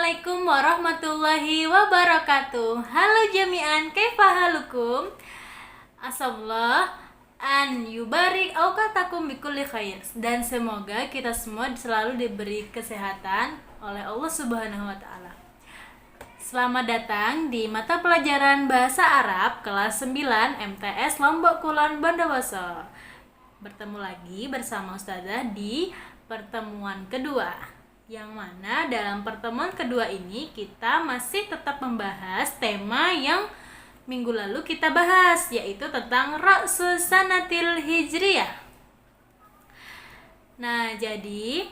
Assalamualaikum warahmatullahi wabarakatuh. Halo jami'an, kaifa halukum? Asallah an yubarik aukatakum bikulli khair. Dan semoga kita semua selalu diberi kesehatan oleh Allah Subhanahu wa taala. Selamat datang di mata pelajaran Bahasa Arab kelas 9 MTS Lombok Kulon Bondowoso. Bertemu lagi bersama Ustazah di pertemuan kedua, yang mana dalam pertemuan kedua ini kita masih tetap membahas tema yang minggu lalu kita bahas, yaitu tentang Ra'sus Sanatil Hijriyah. Nah, jadi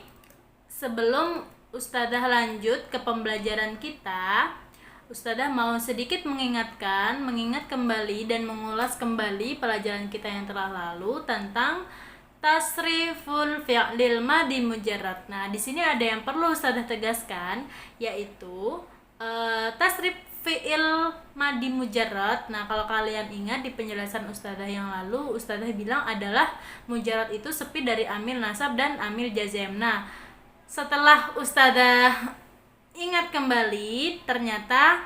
sebelum Ustazah lanjut ke pembelajaran kita, Ustazah mau sedikit mengingat kembali dan mengulas kembali pelajaran kita yang telah lalu tentang tasriful fi'lil madi mujarrad. Nah, di sini ada yang perlu Ustazah tegaskan, yaitu tasrif fi'il madi mujarrad. Nah, kalau kalian ingat di penjelasan Ustazah yang lalu, Ustazah bilang adalah mujarrad itu sepi dari amil nasab dan amil jazm. Nah, setelah Ustazah ingat kembali, ternyata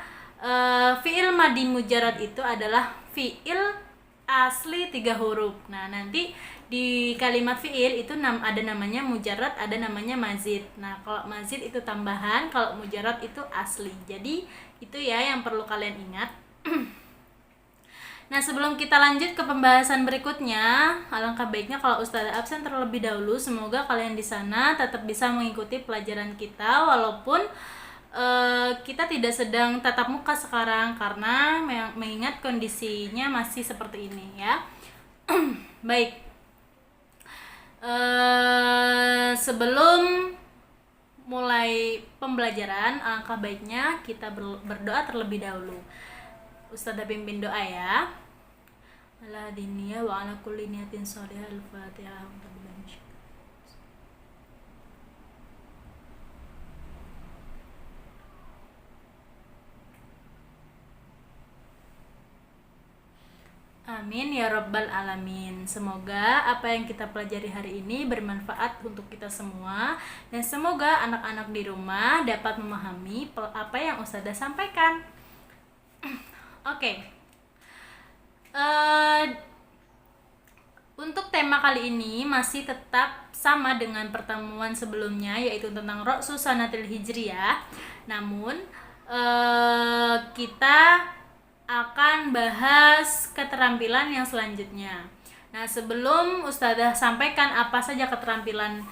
fi'il madi mujarrad itu adalah fi'il asli 3 huruf. Nah, nanti di kalimat fi'il itu ada namanya mujarrad, ada namanya mazid. Nah, kalau mazid itu tambahan, kalau mujarrad itu asli. Jadi itu ya yang perlu kalian ingat. Nah, sebelum kita lanjut ke pembahasan berikutnya, alangkah baiknya kalau Ustazah absen terlebih dahulu. Semoga kalian di sana tetap bisa mengikuti pelajaran kita walaupun kita tidak sedang tatap muka sekarang karena mengingat kondisinya masih seperti ini ya. Baik. Sebelum mulai pembelajaran, alangkah baiknya kita berdoa terlebih dahulu. Ustazah pimpin doa ya. Ala diniyah wa ala kulli niyatin sholihah. Al-Fatihah. Amin ya rabbal alamin. Semoga apa yang kita pelajari hari ini bermanfaat untuk kita semua, dan semoga anak-anak di rumah dapat memahami apa yang Ustazah sampaikan. Oke. Untuk tema kali ini masih tetap sama dengan pertemuan sebelumnya, yaitu tentang Ra'sus Sanatil Hijriyah. Namun kita akan bahas keterampilan yang selanjutnya. Nah, sebelum Ustazah sampaikan apa saja keterampilan,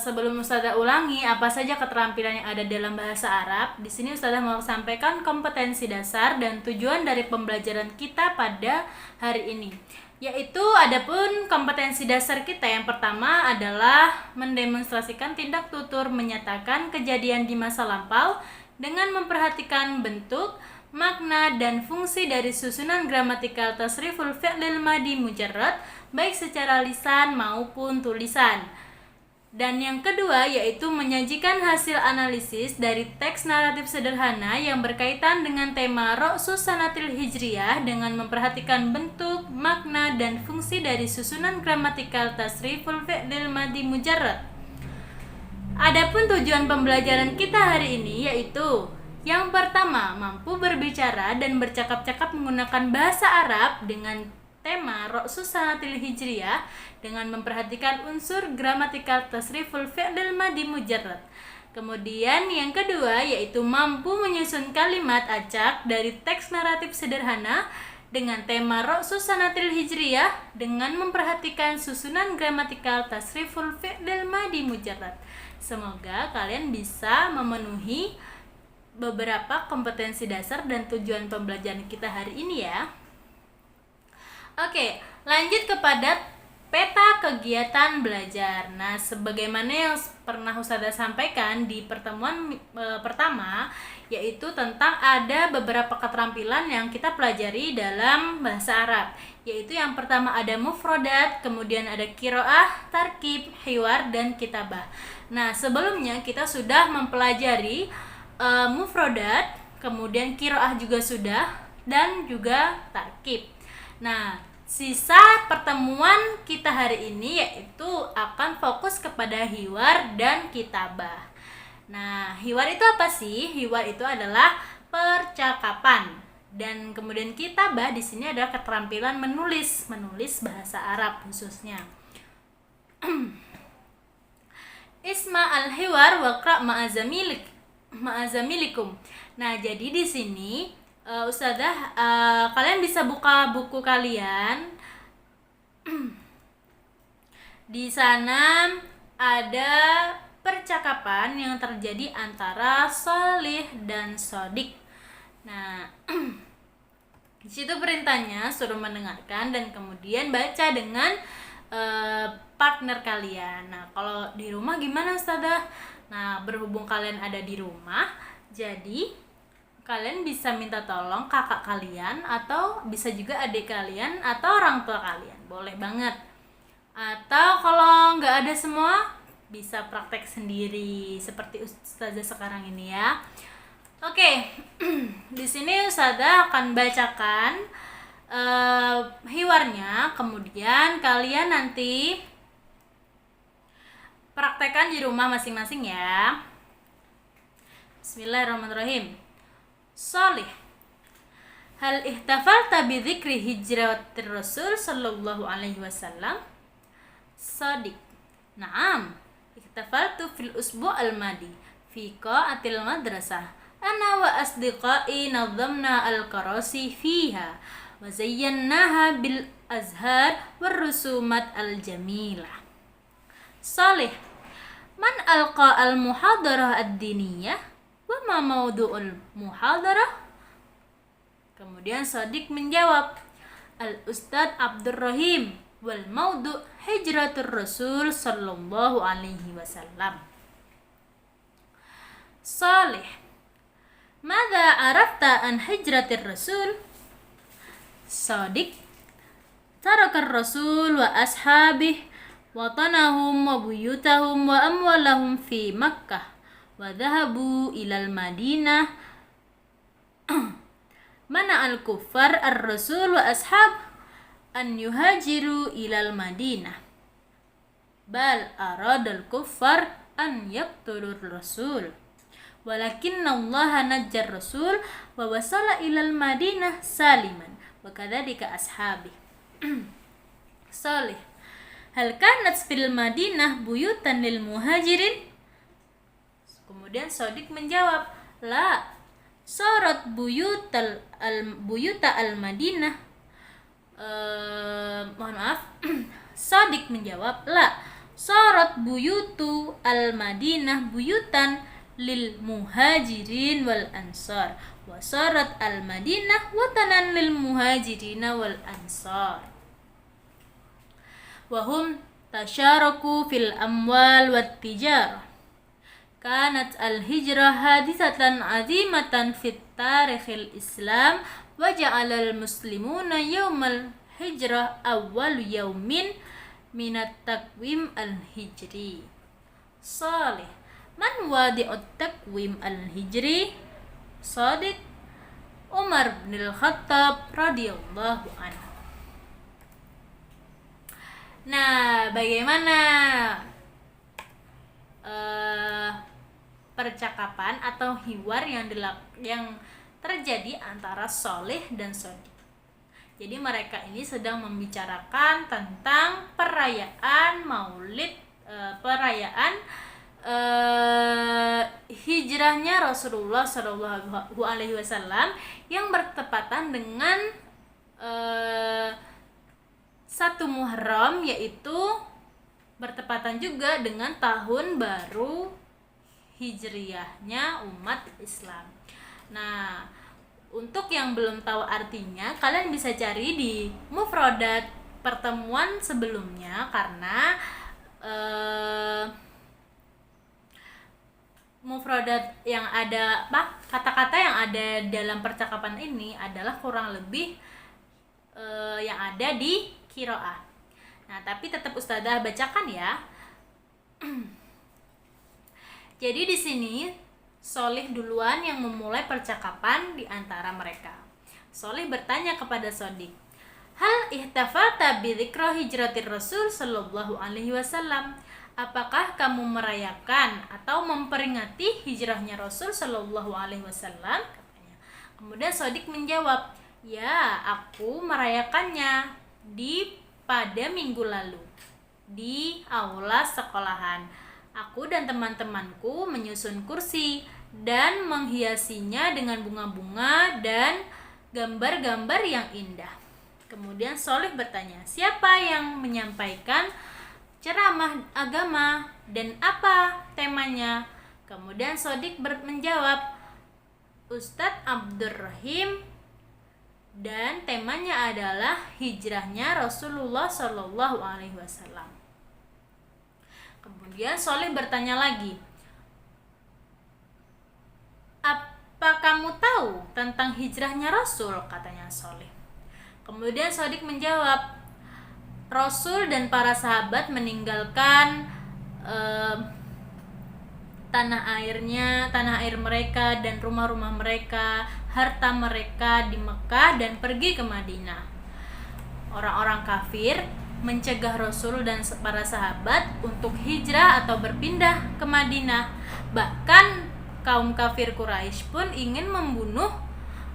sebelum Ustazah ulangi apa saja keterampilan yang ada dalam bahasa Arab, di sini Ustazah mau sampaikan kompetensi dasar dan tujuan dari pembelajaran kita pada hari ini. Yaitu adapun kompetensi dasar kita yang pertama adalah mendemonstrasikan tindak tutur menyatakan kejadian di masa lampau dengan memperhatikan bentuk, makna dan fungsi dari susunan gramatikal tasriful fi'lil madi mujarrad baik secara lisan maupun tulisan. Dan yang kedua yaitu menyajikan hasil analisis dari teks naratif sederhana yang berkaitan dengan tema Ra'sus Sanatil Hijriyah dengan memperhatikan bentuk, makna dan fungsi dari susunan gramatikal tasriful fi'lil madi mujarrad. Adapun tujuan pembelajaran kita hari ini yaitu yang pertama, mampu berbicara dan bercakap-cakap menggunakan bahasa Arab dengan tema Ra'sus Sanatil Hijriyah dengan memperhatikan unsur gramatikal tasriful fi'lil madi mujarrad. Kemudian yang kedua yaitu mampu menyusun kalimat acak dari teks naratif sederhana dengan tema Ra'sus Sanatil Hijriyah dengan memperhatikan susunan gramatikal tasriful fi'lil madi mujarrad. Semoga kalian bisa memenuhi beberapa kompetensi dasar dan tujuan pembelajaran kita hari ini ya. Oke, lanjut kepada peta kegiatan belajar. Nah, sebagaimana yang pernah Ustazah sampaikan di pertemuan pertama, yaitu tentang ada beberapa keterampilan yang kita pelajari dalam bahasa Arab. Yaitu yang pertama ada mufrodat, kemudian ada qiraah, tarkib, hiwar, dan kitabah. Nah, sebelumnya kita sudah mempelajari mufrodat, kemudian qiraah juga sudah, dan juga tarkib. Nah, sisa pertemuan kita hari ini yaitu akan fokus kepada hiwar dan kitabah. Nah, hiwar itu apa sih? Hiwar itu adalah percakapan. Dan kemudian kitabah di sini adalah keterampilan menulis bahasa Arab khususnya. Isma al-hiwar waqra' ma'azamilikum. Nah, jadi di sini Ustazah, kalian bisa buka buku kalian. Di sana ada percakapan yang terjadi antara Sholih dan Sodik. Nah, di situ perintahnya suruh mendengarkan dan kemudian baca dengan partner kalian. Nah, kalau di rumah gimana Ustazah? Nah, berhubung kalian ada di rumah, jadi kalian bisa minta tolong kakak kalian atau bisa juga adik kalian atau orang tua kalian. Boleh banget. Atau kalau nggak ada semua, bisa praktek sendiri seperti Ustazah sekarang ini ya. Oke, di sini Ustazah akan bacakan hiwarnya, kemudian kalian nanti praktekkan di rumah masing-masing ya. Bismillahirrahmanirrahim. Sholih, hal ihtafalta bi dzikri hijratir Rasul sallallahu alaihi wasallam? Sodik, na'am, ihtafaltu fil usbu' al-madi fi qa'atil madrasah. Ana wa asdiqai nadhamna al-karasi fiha wa zayyannaha bil azhar war rusumat al-jamilah. Sholih, man alqa al-muhadarah ad-diniyah wa ma mawdu'ul muhadarah? Kemudian Sodik menjawab, Al-Ustadz Abdurrahim wal mawdu' hijratur Rasul sallallahu alaihi wasallam. Sholih, madza arafta an hijratir Rasul? Sodik, tarakar Rasul wa ashabih watanahum wa buyutahum wa amwalahum fi Makkah wa dhahabu ilal Madinah. Mana al-kuffar ar-Rasul wa ashab an yuhajiru ilal Madinah, bal aradal kuffar an yaqtulur Rasul, walakinna Allah najjar Rasul wa wasala ilal Madinah saliman wa kadzalika ashabi. Sholih, hal kanat fil Madinah buyutan lil muhajirin? Kemudian Sodik menjawab, la, sorot buyuta al-Madinah. Mohon maaf. Sodik menjawab, la, sorot buyutu al-Madinah buyutan lil muhajirin wal ansar wa sorot al-Madinah watanan lil muhajirin wal ansar wahum tasyaraku fil amwal wat tijarah. Kanat al-hijrah hadisatan azimatan fit tarikhil Islam wa ja'alal muslimuna yawmal hijrah awwal yawmin minat takwim al-hijri. Sholih, man wadi'ut takwim al-hijri? Sodik, Umar bin Al-Khattab radhiyallahu anhu. Nah, bagaimana percakapan atau hiwar yang terjadi antara Sholih dan Sodik? Jadi mereka ini sedang membicarakan tentang perayaan Maulid, perayaan hijrahnya Rasulullah Shallallahu Alaihi Wasallam yang bertepatan dengan 1 Muharram, yaitu bertepatan juga dengan tahun baru hijriyahnya umat Islam. Nah, untuk yang belum tahu artinya, kalian bisa cari di mufradat pertemuan sebelumnya, karena mufradat yang ada, kata-kata yang ada dalam percakapan ini adalah kurang lebih yang ada di qiraah. Nah, tapi tetap Ustazah bacakan ya. Jadi di sini Sholih duluan yang memulai percakapan di antara mereka. Sholih bertanya kepada Sodik, hal ihtafalta bi dzikra hijratir Rasul sallallahu alaihi wasallam? apakah kamu merayakan atau memperingati hijrahnya Rasul Shallallahu Alaihi Wasallam? Katanya. Kemudian Sodik menjawab, ya, aku merayakannya pada minggu lalu di aula sekolahan. Aku dan teman-temanku menyusun kursi dan menghiasinya dengan bunga-bunga dan gambar-gambar yang indah. Kemudian Soleh bertanya, siapa yang menyampaikan ceramah agama dan apa temanya? Kemudian Sodik menjawab, Ustadz Abdurrahim, dan temanya adalah hijrahnya Rasulullah Shallallahu Alaihi Wasallam. Kemudian Soleh bertanya lagi, apa kamu tahu tentang hijrahnya Rasul? Katanya Soleh. Kemudian Sodik menjawab, Rasul dan para sahabat meninggalkan tanah air mereka dan rumah-rumah mereka, harta mereka di Mekah dan pergi ke Madinah. Orang-orang kafir mencegah Rasul dan para sahabat untuk hijrah atau berpindah ke Madinah. Bahkan kaum kafir Quraisy pun ingin membunuh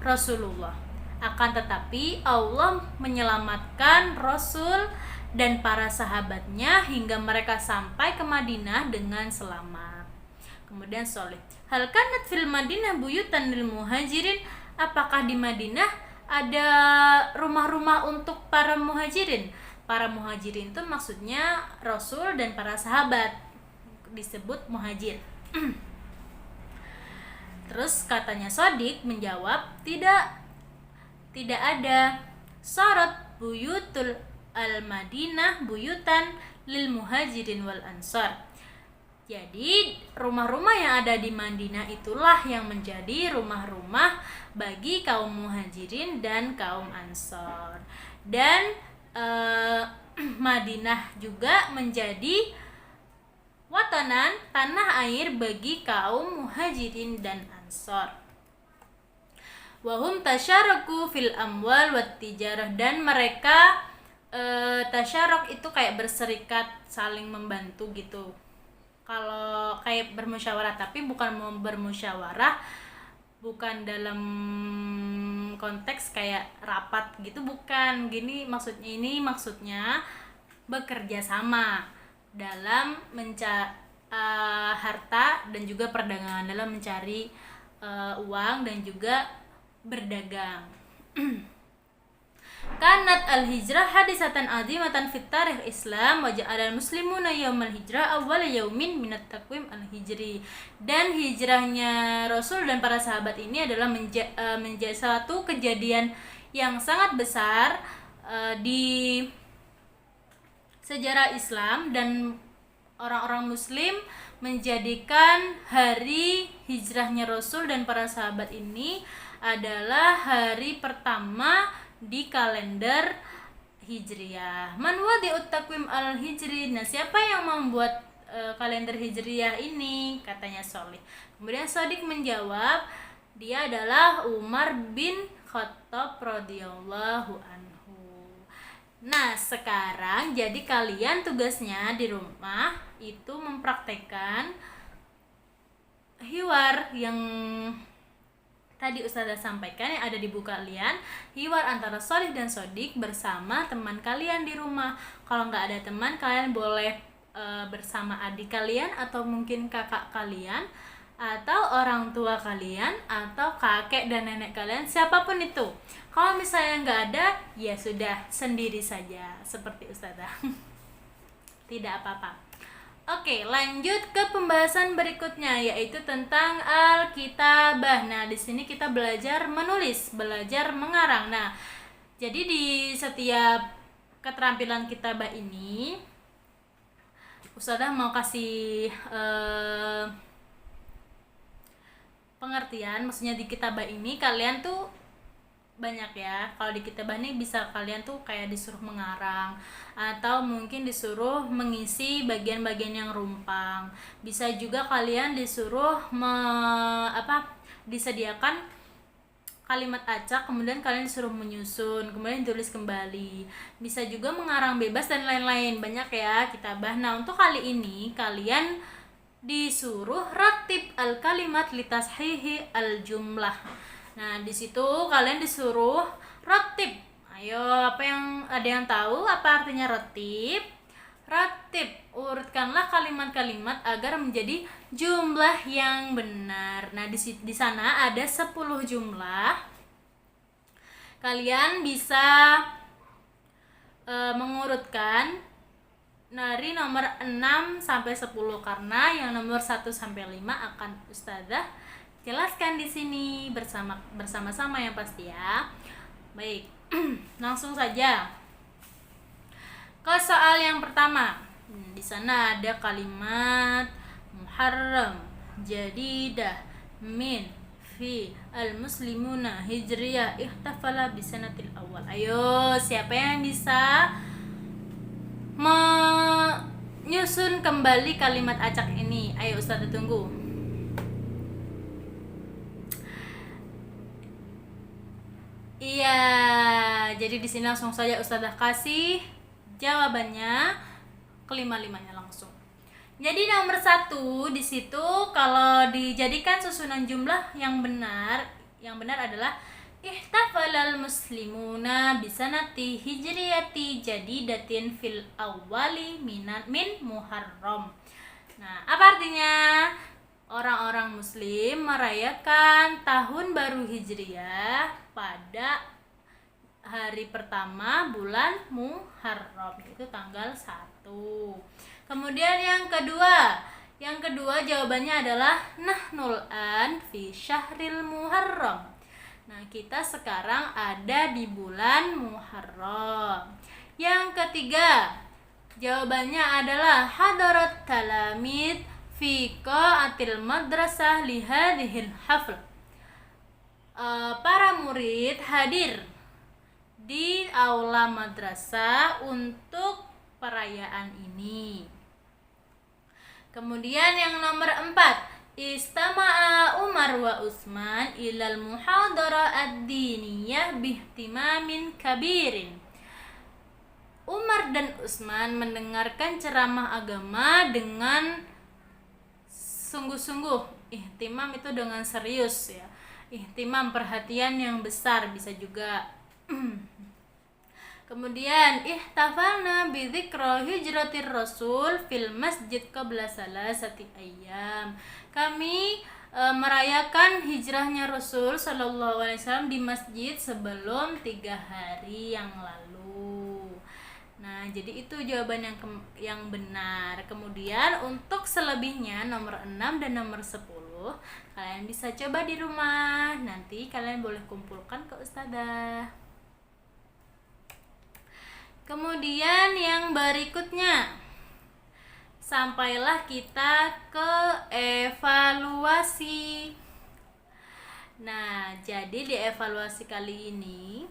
Rasulullah. Akan tetapi Allah menyelamatkan Rasul dan para sahabatnya hingga mereka sampai ke Madinah dengan selamat. Kemudian Soleh, hal kanat fil Madinah buyutan lil muhajirin, apakah di Madinah ada rumah-rumah untuk para muhajirin? Para muhajirin itu maksudnya Rasul dan para sahabat, disebut muhajir. Terus katanya Sodik menjawab, tidak ada. Syarat buyutul al-Madinah buyutan lil muhajirin wal ansar. Jadi rumah-rumah yang ada di Madinah itulah yang menjadi rumah-rumah bagi kaum muhajirin dan kaum ansar. Dan Madinah juga menjadi watanan, tanah air bagi kaum muhajirin dan ansar. Wahum tasyaraku fil amwal wat tijarah, dan mereka tasyarok itu kayak berserikat, saling membantu gitu. Kalau kayak bermusyawarah, tapi bukan bermusyawarah bukan dalam konteks kayak rapat gitu, bukan. Ini maksudnya bekerja sama dalam harta dan juga perdagangan, dalam mencari uang dan juga berdagang. Kanat al-hijrah hadisatan azimatan fit tarikh Islam wa ja'ala al-muslimuna yaumal hijrah awwal yaumin minat taqwim al-hijri. Dan hijrahnya Rasul dan para sahabat ini adalah menjadi satu kejadian yang sangat besar di sejarah Islam, dan orang-orang muslim menjadikan hari hijrahnya Rasul dan para sahabat ini adalah hari pertama di kalender Hijriyah. Man wadi'ut taqwim al-hijri. Nah, siapa yang membuat kalender Hijriyah ini? Katanya Soleh. Kemudian Sodik menjawab, dia adalah Umar bin Khattab radhiyallahu anhu. Nah, sekarang jadi kalian tugasnya di rumah itu mempraktekkan hiwar yang tadi Ustazah sampaikan, yang ada di buku kalian, hiwar antara Solih dan Sodik bersama teman kalian di rumah. Kalau nggak ada teman, kalian boleh bersama adik kalian atau mungkin kakak kalian atau orang tua kalian atau kakek dan nenek kalian, siapapun itu. Kalau misalnya nggak ada, ya sudah, sendiri saja seperti Ustazah. Tidak apa-apa. Oke, lanjut ke pembahasan berikutnya, yaitu tentang Alkitabah. Nah, di sini kita belajar menulis, belajar mengarang. Nah, jadi di setiap keterampilan kitabah ini, Ustazah mau kasih pengertian. Maksudnya di kitabah ini kalian tuh banyak ya. Kalau di kitabah ini bisa kalian tuh kayak disuruh mengarang atau mungkin disuruh mengisi bagian-bagian yang rumpang. Bisa juga kalian disuruh disediakan kalimat acak, kemudian kalian disuruh menyusun, kemudian tulis kembali. Bisa juga mengarang bebas dan lain-lain, banyak ya kitabah. Nah, untuk kali ini kalian disuruh ratib al kalimat litashihi al jumlah. Nah, di situ kalian disuruh ratib. Ayo, ada yang tahu apa artinya ratib? Ratib, urutkanlah kalimat-kalimat agar menjadi jumlah yang benar. Nah, di sana ada 10 jumlah. Kalian bisa mengurutkan dari nomor 6 sampai 10 karena yang nomor 1 sampai 5 akan Ustazah jelaskan di sini bersama-sama yang pasti ya. Baik, langsung saja ke soal yang pertama. Di sana ada kalimat muharram, jadidah, min, fi, al-muslimuna, hijriyah, ihtafala bisanatil awal. Ayo, siapa yang bisa menyusun kembali kalimat acak ini? Ayo Ustazah tunggu. Iya, jadi di sini langsung saja Ustazah kasih jawabannya kelima-limanya langsung. Jadi nomor 1 di situ kalau dijadikan susunan jumlah yang benar adalah ihtafalal muslimuna bisanati hijriyati jadidatin fil awwali min muharram. Nah, apa artinya? Orang-orang muslim merayakan tahun baru hijriyah pada hari pertama bulan Muharram, itu tanggal 1. Kemudian yang kedua jawabannya adalah nahnul an fi syahril Muharram. Nah, kita sekarang ada di bulan Muharram. Yang ketiga jawabannya adalah hadarat talamid fi qa'atil madrasah li hadhil hafl. Para murid hadir di aula madrasah untuk perayaan ini. Kemudian yang nomor 4, istama'a Umar wa Utsman ilal muhadara ad-diniyah bihtimamin kabirin. Umar dan Utsman mendengarkan ceramah agama dengan sungguh-sungguh. Ihtimam itu dengan serius ya. Ihtimam, perhatian yang besar bisa juga. Kemudian ihtafalna bi dzikra hijratir rasul fil masjid qabla salasati ayyam. Kami merayakan hijrahnya Rasul sallallahu alaihi wasallam di masjid sebelum 3 hari yang lalu. Nah, jadi itu jawaban yang benar. Kemudian untuk selebihnya nomor 6 dan nomor 10 kalian bisa coba di rumah. Nanti kalian boleh kumpulkan ke Ustazah. Kemudian yang berikutnya, sampailah kita ke evaluasi. Nah, jadi di evaluasi kali ini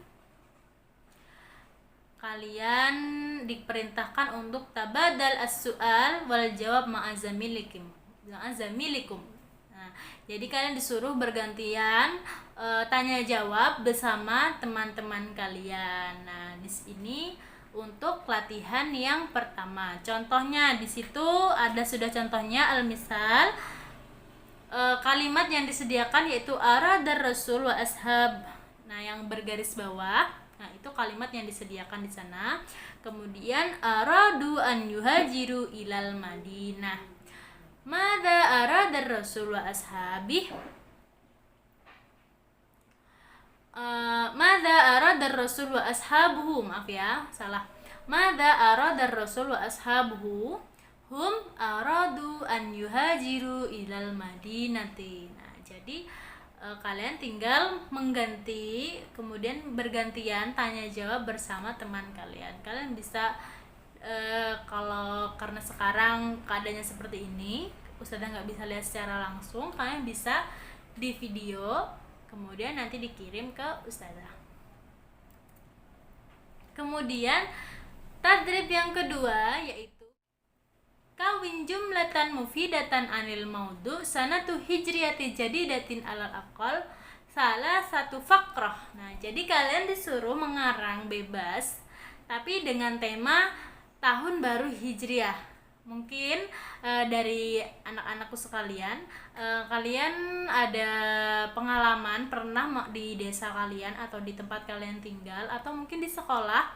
kalian diperintahkan untuk tabadal as-su'al wal jawab ma'azamilikum. Nah, jadi kalian disuruh bergantian tanya jawab bersama teman-teman kalian. Nah, di sini untuk latihan yang pertama. Contohnya di situ sudah contohnya al-misal. Kalimat yang disediakan yaitu aradar rasul wa ashab. Nah, yang bergaris bawah. Nah, itu kalimat yang disediakan di sana. Kemudian aradu an yuhajiru ilal Madinah. Madza aradar rasul wa ashabih? Madza aradar rasul wa ashabuhu? Maaf ya, salah. Madza aradar rasul wa ashabuhu? Hum aradu an yuhajiru ilal Madinati. Nah, jadi kalian tinggal mengganti, kemudian bergantian tanya jawab bersama teman kalian. Kalian bisa karena sekarang keadaannya seperti ini, Ustazah nggak bisa lihat secara langsung, kalian bisa di video, kemudian nanti dikirim ke Ustazah. Kemudian tadrib yang kedua yaitu kawin jumlatan mufidatan anil maudu sanatu hijriyati jadidatin alal aqal salah satu fakrah. Nah, jadi kalian disuruh mengarang bebas tapi dengan tema tahun baru Hijriah. Mungkin dari anak-anakku sekalian, kalian ada pengalaman pernah di desa kalian atau di tempat kalian tinggal atau mungkin di sekolah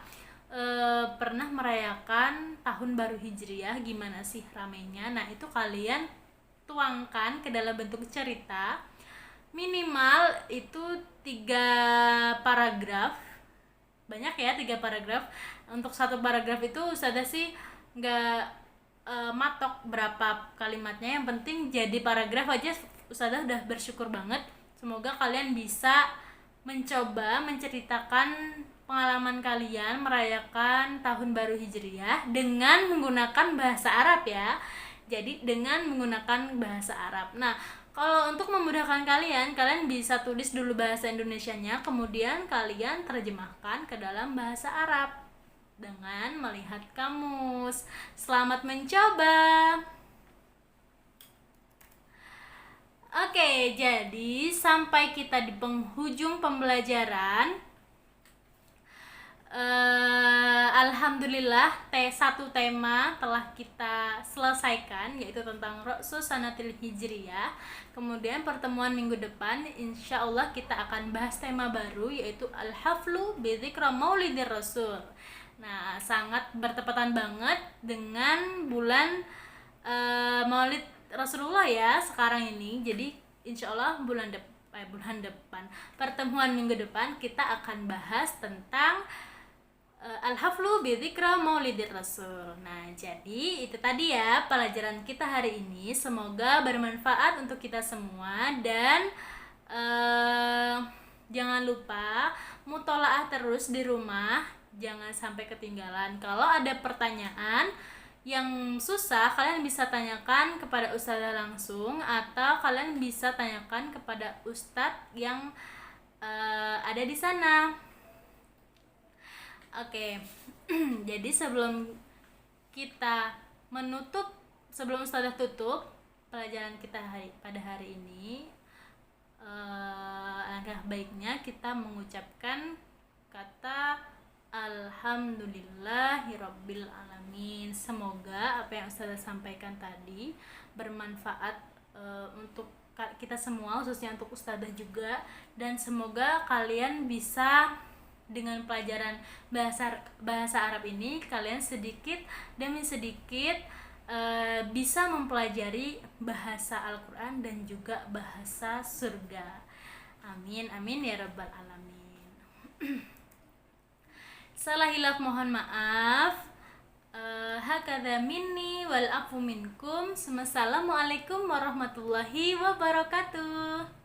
pernah merayakan tahun baru Hijriah, gimana sih ramenya? Nah, itu kalian tuangkan ke dalam bentuk cerita, minimal itu 3 paragraf. Banyak ya 3 paragraf. Untuk satu paragraf itu Ustazah sih nggak matok berapa kalimatnya, yang penting jadi paragraf aja Ustazah udah bersyukur banget. Semoga kalian bisa mencoba menceritakan pengalaman kalian merayakan tahun baru Hijriah dengan menggunakan bahasa Arab ya. Jadi dengan menggunakan bahasa Arab. Nah, kalau untuk memudahkan kalian bisa tulis dulu bahasa Indonesianya, kemudian kalian terjemahkan ke dalam bahasa Arab dengan melihat kamus. Selamat mencoba. Oke, jadi sampai kita di penghujung pembelajaran. Alhamdulillah satu tema telah kita selesaikan, yaitu tentang Ra'sus Sanatil Hijriyah. Kemudian pertemuan minggu depan insya Allah kita akan bahas tema baru, yaitu Al-Haflu bi Dzikra Maulidir Rasul. Nah, sangat bertepatan banget dengan bulan Maulid Rasulullah ya sekarang ini. Jadi insya Allah bulan depan, pertemuan minggu depan kita akan bahas tentang Al-Haflu bi Dzikra Maulidir Rasul. Nah, jadi itu tadi ya pelajaran kita hari ini. Semoga bermanfaat untuk kita semua, dan jangan lupa mutolaah terus di rumah, jangan sampai ketinggalan. Kalau ada pertanyaan yang susah, kalian bisa tanyakan kepada ustazah langsung, atau kalian bisa tanyakan kepada ustadz yang ada di sana. Oke. Jadi sebelum ustazah tutup pelajaran kita pada hari ini, alangkah baiknya kita mengucapkan kata Alhamdulillahirabbil alamin. Semoga apa yang ustazah sampaikan tadi bermanfaat untuk kita semua, khususnya untuk ustazah juga, dan semoga kalian bisa dengan pelajaran bahasa Arab ini kalian sedikit demi sedikit bisa mempelajari bahasa Al-Quran dan juga bahasa surga. Amin amin ya rabbal alamin. Salah hilaf mohon maaf. Hakadha minni wal afu minkum. Assalamualaikum warahmatullahi wabarakatuh.